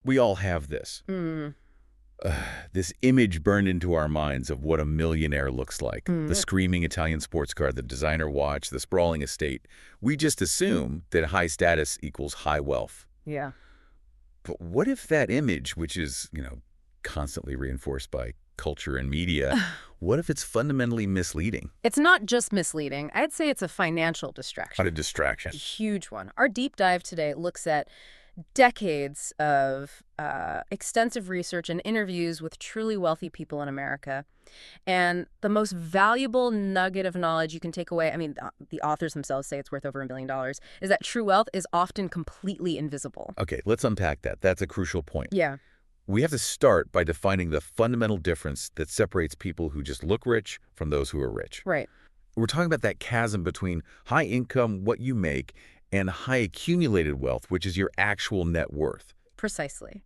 We all have this. Mm. This image burned into our minds of what a millionaire looks like. The screaming Italian sports car, the designer watch, the sprawling estate. We just assume that high status equals high wealth. Yeah. But what if that image, which is, constantly reinforced by culture and media, what if it's fundamentally misleading? It's not just misleading. I'd say it's a financial distraction. What a distraction. A huge one. Our deep dive today looks at decades of extensive research and interviews with truly wealthy people in America. And the most valuable nugget of knowledge you can take away, I mean, the authors themselves say it's worth over $1 million, is that true wealth is often completely invisible. Okay, let's unpack that. That's a crucial point. Yeah. We have to start by defining the fundamental difference that separates people who just look rich from those who are rich. Right. We're talking about that chasm between high income, what you make, and high accumulated wealth, which is your actual net worth. Precisely.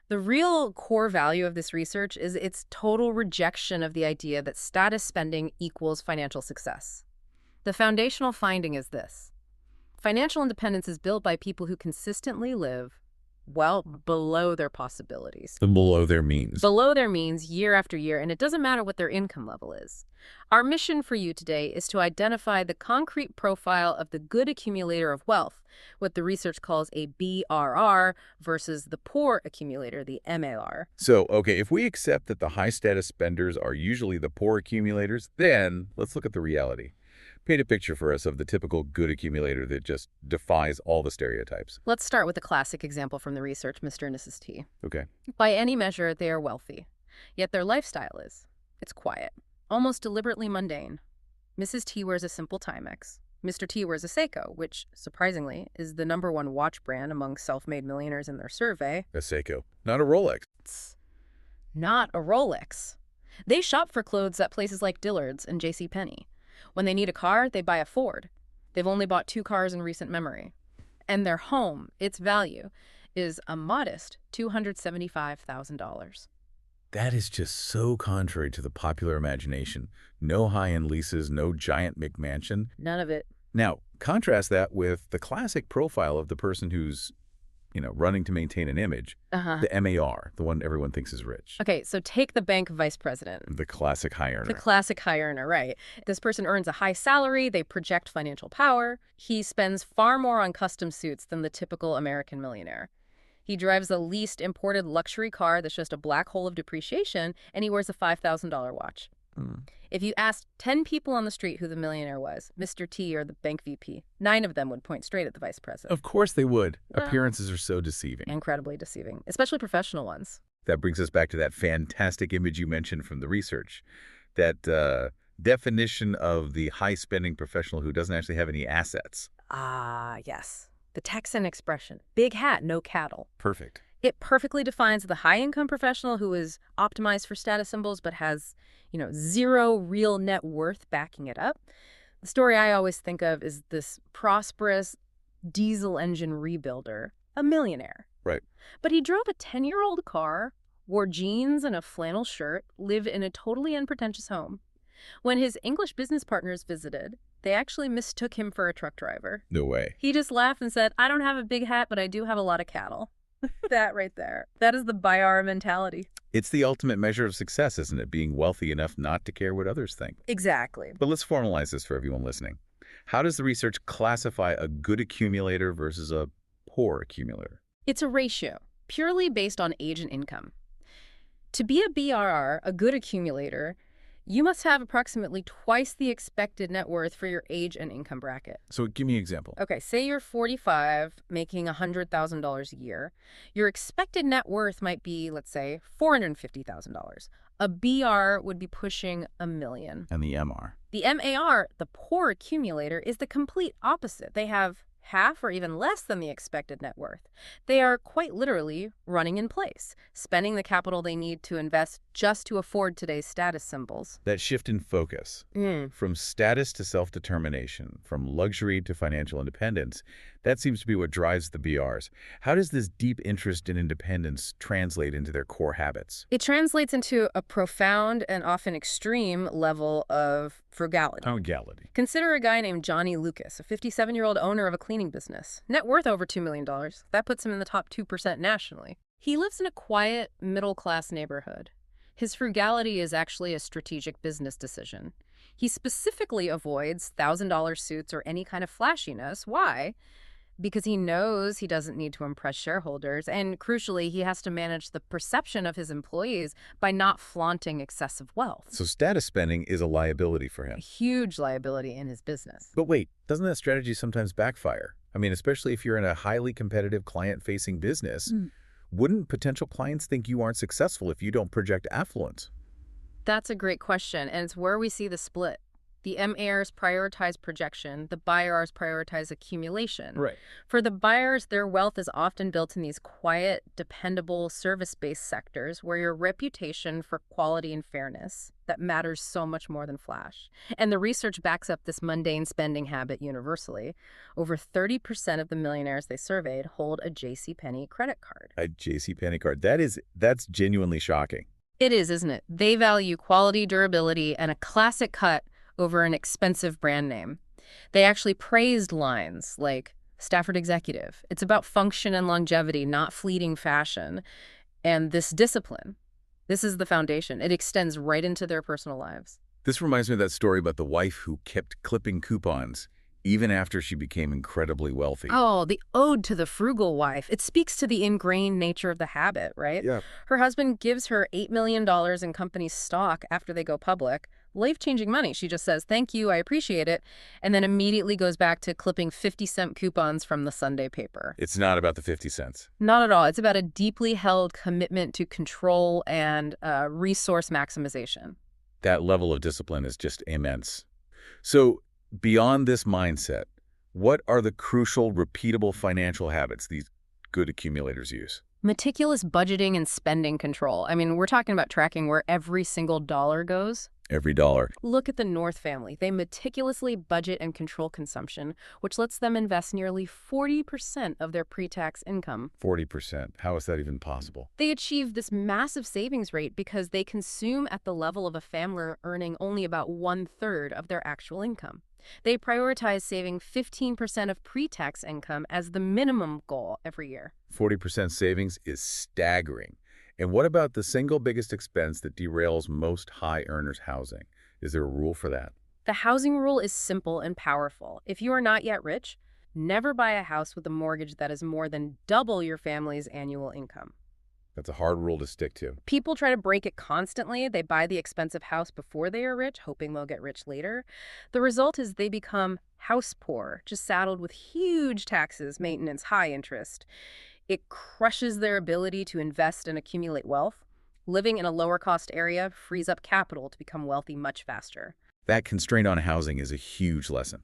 The real core value of this research is its total rejection of the idea that status spending equals financial success. The foundational finding is this: financial independence is built by people who consistently live well below their possibilities. Below their means. Below their means year after year, and it doesn't matter what their income level is. Our mission for you today is to identify the concrete profile of the good accumulator of wealth, what the research calls a BRR, versus the poor accumulator, the MAR. So, okay, if we accept that the high-status spenders are usually the poor accumulators, then let's look at the reality. Paint a picture for us of the typical good accumulator that just defies all the stereotypes. Let's start with a classic example from the research, Mr. and Mrs. T. Okay. By any measure, they are wealthy. Yet their lifestyle it's quiet, almost deliberately mundane. Mrs. T wears a simple Timex. Mr. T wears a Seiko, which, surprisingly, is the #1 watch brand among self-made millionaires in their survey. A Seiko, not a Rolex. It's not a Rolex. They shop for clothes at places like Dillard's and JCPenney. When they need a car, they buy a Ford. They've only bought 2 cars in recent memory. And their home, its value, is a modest $275,000. That is just so contrary to the popular imagination. No high-end leases, no giant McMansion. None of it. Now, contrast that with the classic profile of the person who's, running to maintain an image. The MAR, the one everyone thinks is rich. Okay, so take the bank vice president. The classic high earner. The classic high earner, right. This person earns a high salary, they project financial power. He spends far more on custom suits than the typical American millionaire. He drives the least imported luxury car that's just a black hole of depreciation, and he wears a $5,000 watch. If you asked 10 people on the street who the millionaire was, Mr. T or the bank VP, 9 of them would point straight at the vice president. Of course they would. Appearances are so deceiving. Incredibly deceiving, especially professional ones. That brings us back to that fantastic image you mentioned from the research. That definition of the high-spending professional who doesn't actually have any assets. Ah, yes. The Texan expression, big hat, no cattle. Perfect. It perfectly defines the high-income professional who is optimized for status symbols but has, zero real net worth backing it up. The story I always think of is this prosperous diesel engine rebuilder, a millionaire. Right. But he drove a 10-year-old car, wore jeans and a flannel shirt, lived in a totally unpretentious home. When his English business partners visited, they actually mistook him for a truck driver. No way. He just laughed and said, "I don't have a big hat, but I do have a lot of cattle." That right there. That is the BRR mentality. It's the ultimate measure of success, isn't it? Being wealthy enough not to care what others think. Exactly. But let's formalize this for everyone listening. How does the research classify a good accumulator versus a poor accumulator? It's a ratio, purely based on age and income. To be a BRR, a good accumulator, you must have approximately twice the expected net worth for your age and income bracket. So give me an example. Okay, say you're 45, making $100,000 a year. Your expected net worth might be, let's say, $450,000. A BR would be pushing $1 million. And the MR? The MAR, the poor accumulator, is the complete opposite. They have half or even less than the expected net worth. They are quite literally running in place, spending the capital they need to invest just to afford today's status symbols. That shift in focus, from status to self-determination, from luxury to financial independence, that seems to be what drives the BRs. How does this deep interest in independence translate into their core habits? It translates into a profound and often extreme level of frugality. Frugality. Consider a guy named Johnny Lucas, a 57-year-old owner of a cleaning business. Net worth over $2 million. That puts him in the top 2% nationally. He lives in a quiet, middle-class neighborhood. His frugality is actually a strategic business decision. He specifically avoids $1,000 suits or any kind of flashiness. Why? Because he knows he doesn't need to impress shareholders, and crucially, he has to manage the perception of his employees by not flaunting excessive wealth. So status spending is a liability for A him. huge liability in his business. But wait, doesn't that strategy sometimes backfire? I mean, especially if you're in a highly competitive client-facing business, wouldn't potential clients think you aren't successful if you don't project affluence? That's a great question, and it's where we see the split. The MARs prioritize projection, the buyers prioritize accumulation. Right. For the buyers, their wealth is often built in these quiet, dependable, service-based sectors where your reputation for quality and fairness that matters so much more than flash. And the research backs up this mundane spending habit universally. Over 30% of the millionaires they surveyed hold a JCPenney credit card. A JCPenney card. That's genuinely shocking. It is, isn't it? They value quality, durability, and a classic cut over an expensive brand name. They actually praised lines like Stafford Executive. It's about function and longevity, not fleeting fashion. And this discipline, this is the foundation. It extends right into their personal lives. This reminds me of that story about the wife who kept clipping coupons even after she became incredibly wealthy. Oh, the ode to the frugal wife. It speaks to the ingrained nature of the habit, right? Yeah. Her husband gives her $8 million in company stock after they go public. Life-changing money. She just says, thank you, I appreciate it, and then immediately goes back to clipping 50-cent coupons from the Sunday paper. It's not about the 50 cents. Not at all. It's about a deeply held commitment to control and resource maximization. That level of discipline is just immense. So, beyond this mindset, what are the crucial, repeatable financial habits these good accumulators use? Meticulous budgeting and spending control. I mean, we're talking about tracking where every single dollar goes. Every dollar. Look at the North family. They meticulously budget and control consumption, which lets them invest nearly 40% of their pre-tax income. 40%. How is that even possible? They achieve this massive savings rate because they consume at the level of a family earning only about 1/3 of their actual income. They prioritize saving 15% of pre-tax income as the minimum goal every year. 40% savings is staggering. And what about the single biggest expense that derails most high earners' housing? Is there a rule for that? The housing rule is simple and powerful. If you are not yet rich, never buy a house with a mortgage that is more than double your family's annual income. That's a hard rule to stick to. People try to break it constantly. They buy the expensive house before they are rich, hoping they'll get rich later. The result is they become house poor, just saddled with huge taxes, maintenance, high interest. It crushes their ability to invest and accumulate wealth. Living in a lower-cost area frees up capital to become wealthy much faster. That constraint on housing is a huge lesson.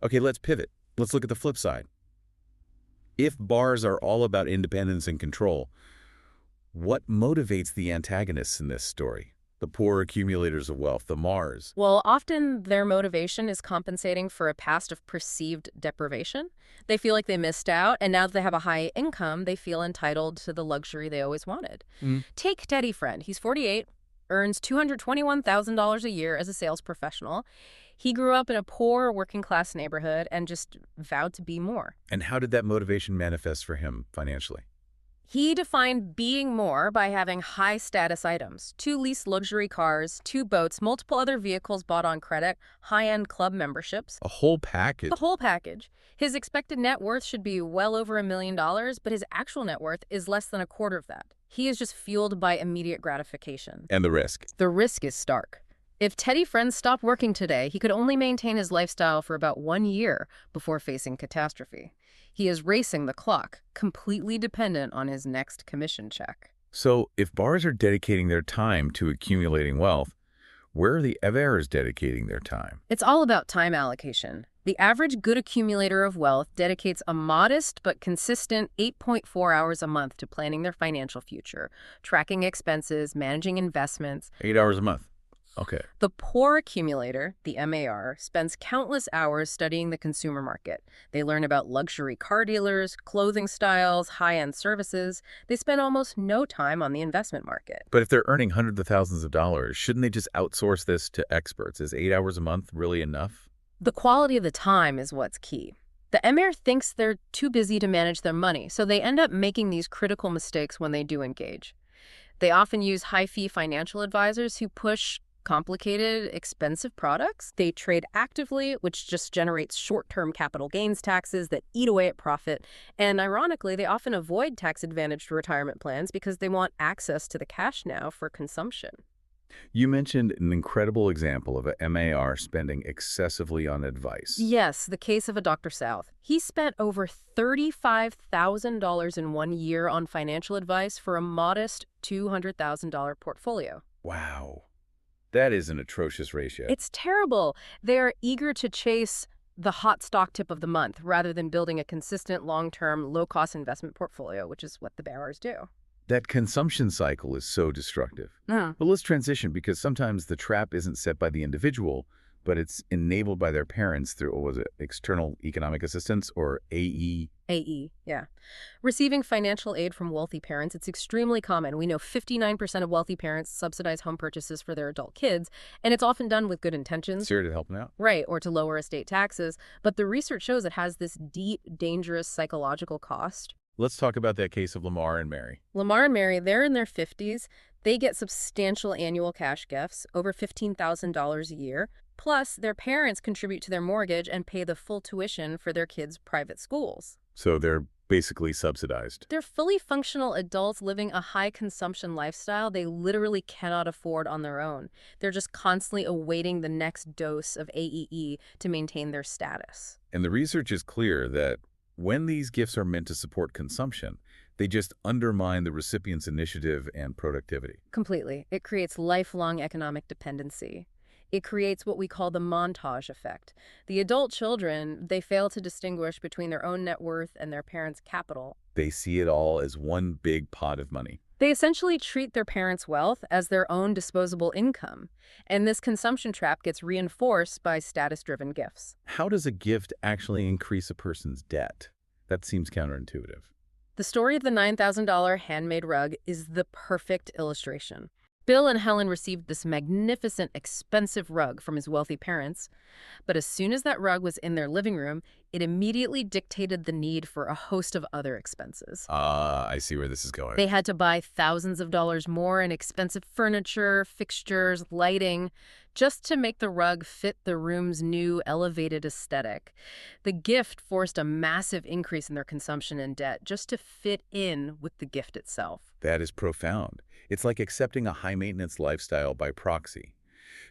Okay, let's pivot. Let's look at the flip side. If bars are all about independence and control, what motivates the antagonists in this story? The poor accumulators of wealth, the MARs. Well, often their motivation is compensating for a past of perceived deprivation. They feel like they missed out, and now that they have a high income, they feel entitled to the luxury they always wanted. Take Teddy Friend. He's 48, earns $221,000 a year as a sales professional. He grew up in a poor working-class neighborhood and just vowed to be more. And how did that motivation manifest for him financially? He defined being more by having high-status items, 2 leased luxury cars, 2 boats, multiple other vehicles bought on credit, high-end club memberships. A whole package? The whole package. His expected net worth should be well over $1 million, but his actual net worth is less than a quarter of that. He is just fueled by immediate gratification. And the risk? The risk is stark. If Teddy Friend stopped working today, he could only maintain his lifestyle for about 1 year before facing catastrophe. He is racing the clock, completely dependent on his next commission check. So, if bars are dedicating their time to accumulating wealth, where are the MARs dedicating their time? It's all about time allocation. The average good accumulator of wealth dedicates a modest but consistent 8.4 hours a month to planning their financial future, tracking expenses, managing investments. 8 hours a month. Okay. The poor accumulator, the MAR, spends countless hours studying the consumer market. They learn about luxury car dealers, clothing styles, high-end services. They spend almost no time on the investment market. But if they're earning hundreds of thousands of dollars, shouldn't they just outsource this to experts? Is 8 hours a month really enough? The quality of the time is what's key. The emir thinks they're too busy to manage their money, so they end up making these critical mistakes when they do engage. They often use high-fee financial advisors who push complicated, expensive products. They trade actively, which just generates short-term capital gains taxes that eat away at profit. And ironically, they often avoid tax-advantaged retirement plans because they want access to the cash now for consumption. You mentioned an incredible example of a MAR spending excessively on advice. Yes, the case of a Dr. South. He spent over $35,000 in 1 year on financial advice for a modest $200,000 portfolio. Wow. That is an atrocious ratio. It's terrible. They're eager to chase the hot stock tip of the month rather than building a consistent, long-term, low-cost investment portfolio, which is what the bearers do. That consumption cycle is so destructive. But let's transition, because sometimes the trap isn't set by the individual, but it's enabled by their parents through, what was it, external economic assistance, or AE? AE, yeah. Receiving financial aid from wealthy parents, it's extremely common. We know 59% of wealthy parents subsidize home purchases for their adult kids, and it's often done with good intentions. Here to help them out. Right, or to lower estate taxes. But the research shows it has this deep, dangerous psychological cost. Let's talk about that case of Lamar and Mary. Lamar and Mary, they're in their 50s. They get substantial annual cash gifts, over $15,000 a year. Plus, their parents contribute to their mortgage and pay the full tuition for their kids' private schools. So they're basically subsidized. They're fully functional adults living a high-consumption lifestyle they literally cannot afford on their own. They're just constantly awaiting the next dose of AEE to maintain their status. And the research is clear that when these gifts are meant to support consumption, they just undermine the recipient's initiative and productivity. Completely. It creates lifelong economic dependency. It creates what we call the montage effect. The adult children, they fail to distinguish between their own net worth and their parents' capital. They see it all as one big pot of money. They essentially treat their parents' wealth as their own disposable income. And this consumption trap gets reinforced by status-driven gifts. How does a gift actually increase a person's debt? That seems counterintuitive. The story of the $9,000 handmade rug is the perfect illustration. Bill and Helen received this magnificent, expensive rug from his wealthy parents, but as soon as that rug was in their living room, it immediately dictated the need for a host of other expenses. I see where this is going. They had to buy thousands of dollars more in expensive furniture, fixtures, lighting, just to make the rug fit the room's new elevated aesthetic. The gift forced a massive increase in their consumption and debt just to fit in with the gift itself. That is profound. It's like accepting a high-maintenance lifestyle by proxy.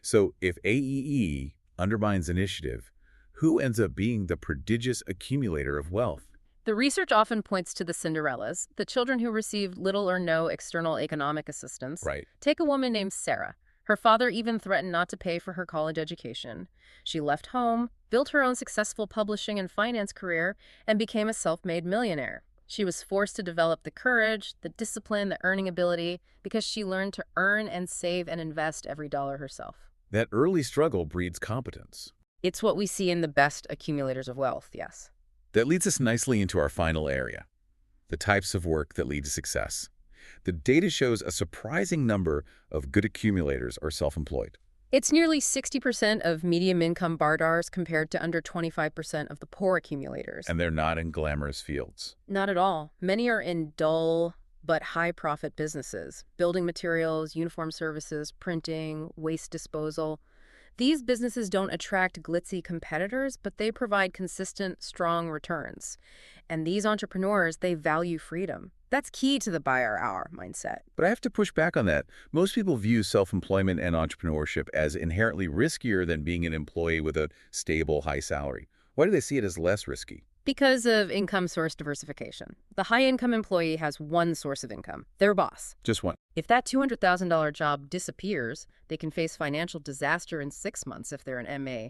So if AEE undermines initiative, who ends up being the prodigious accumulator of wealth? The research often points to the Cinderellas, the children who received little or no external economic assistance. Right. Take a woman named Sarah. Her father even threatened not to pay for her college education. She left home, built her own successful publishing and finance career, and became a self-made millionaire. She was forced to develop the courage, the discipline, the earning ability, because she learned to earn and save and invest every dollar herself. That early struggle breeds competence. It's what we see in the best accumulators of wealth, yes. That leads us nicely into our final area, the types of work that lead to success. The data shows a surprising number of good accumulators are self-employed. It's nearly 60% of medium-income bardars compared to under 25% of the poor accumulators. And they're not in glamorous fields. Not at all. Many are in dull but high-profit businesses, building materials, uniform services, printing, waste disposal. These businesses don't attract glitzy competitors, but they provide consistent, strong returns. And these entrepreneurs, they value freedom. That's key to the buyer-hour mindset. But I have to push back on that. Most people view self-employment and entrepreneurship as inherently riskier than being an employee with a stable, high salary. Why do they see it as less risky? Because of income source diversification. The high-income employee has one source of income, their boss. Just one. If that $200,000 job disappears, they can face financial disaster in 6 months if they're an MA.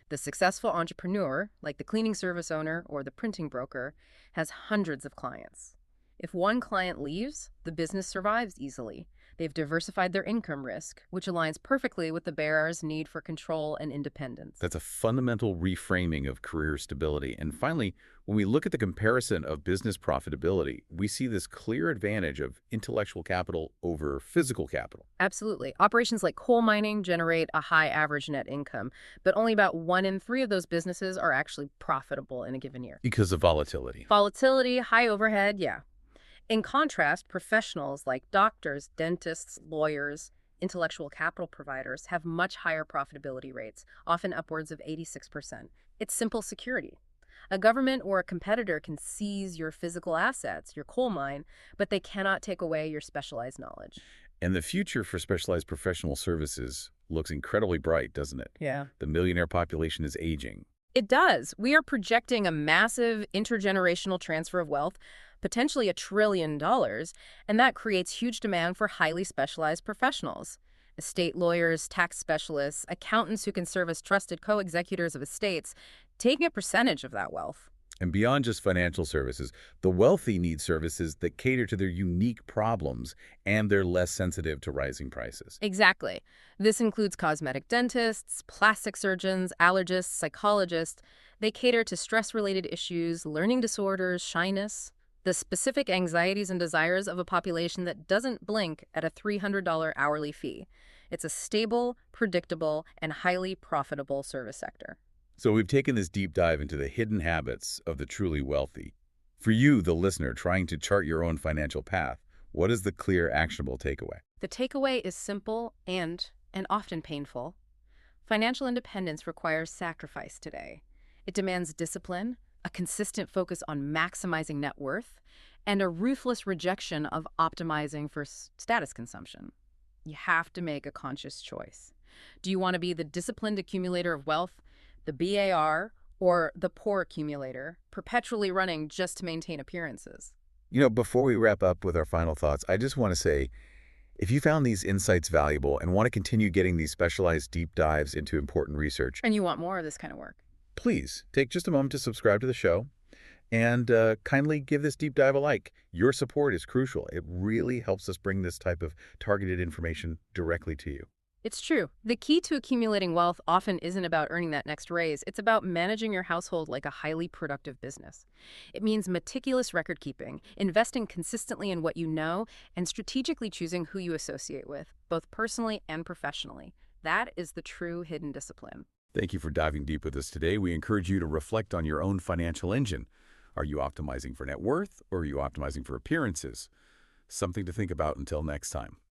The successful entrepreneur, like the cleaning service owner or the printing broker, has hundreds of clients. If one client leaves, the business survives easily. They've diversified their income risk, which aligns perfectly with the bearer's need for control and independence. That's a fundamental reframing of career stability. And finally, when we look at the comparison of business profitability, we see this clear advantage of intellectual capital over physical capital. Absolutely. Operations like coal mining generate a high average net income, but only about 1 in 3 of those businesses are actually profitable in a given year. Because of volatility. Volatility, high overhead, yeah. In contrast, professionals like doctors, dentists, lawyers, intellectual capital providers have much higher profitability rates, often upwards of 86%. It's simple security. A government or a competitor can seize your physical assets, your coal mine, but they cannot take away your specialized knowledge. And the future for specialized professional services looks incredibly bright, doesn't it? Yeah. The millionaire population is aging. It does. We are projecting a massive intergenerational transfer of wealth, potentially $1 trillion, and that creates huge demand for highly specialized professionals. Estate lawyers, tax specialists, accountants who can serve as trusted co-executors of estates, taking a percentage of that wealth. And beyond just financial services, the wealthy need services that cater to their unique problems and they're less sensitive to rising prices. Exactly. This includes cosmetic dentists, plastic surgeons, allergists, psychologists. They cater to stress-related issues, learning disorders, shyness, the specific anxieties and desires of a population that doesn't blink at a $300 hourly fee. It's a stable, predictable, and highly profitable service sector. So we've taken this deep dive into the hidden habits of the truly wealthy. For you, the listener, trying to chart your own financial path, what is the clear, actionable takeaway? The takeaway is simple and often painful. Financial independence requires sacrifice today. It demands discipline, a consistent focus on maximizing net worth, and a ruthless rejection of optimizing for status consumption. You have to make a conscious choice. Do you want to be the disciplined accumulator of wealth, the BAR, or the poor accumulator, perpetually running just to maintain appearances? You know, before we wrap up with our final thoughts, I just want to say, if you found these insights valuable and want to continue getting these specialized deep dives into important research, And you want more of this kind of work? please take just a moment to subscribe to the show and kindly give this deep dive a like. Your support is crucial. It really helps us bring this type of targeted information directly to you. It's true. The key to accumulating wealth often isn't about earning that next raise. It's about managing your household like a highly productive business. It means meticulous record keeping, investing consistently in what you know, and strategically choosing who you associate with, both personally and professionally. That is the true hidden discipline. Thank you for diving deep with us today. We encourage you to reflect on your own financial engine. Are you optimizing for net worth or are you optimizing for appearances? Something to think about until next time.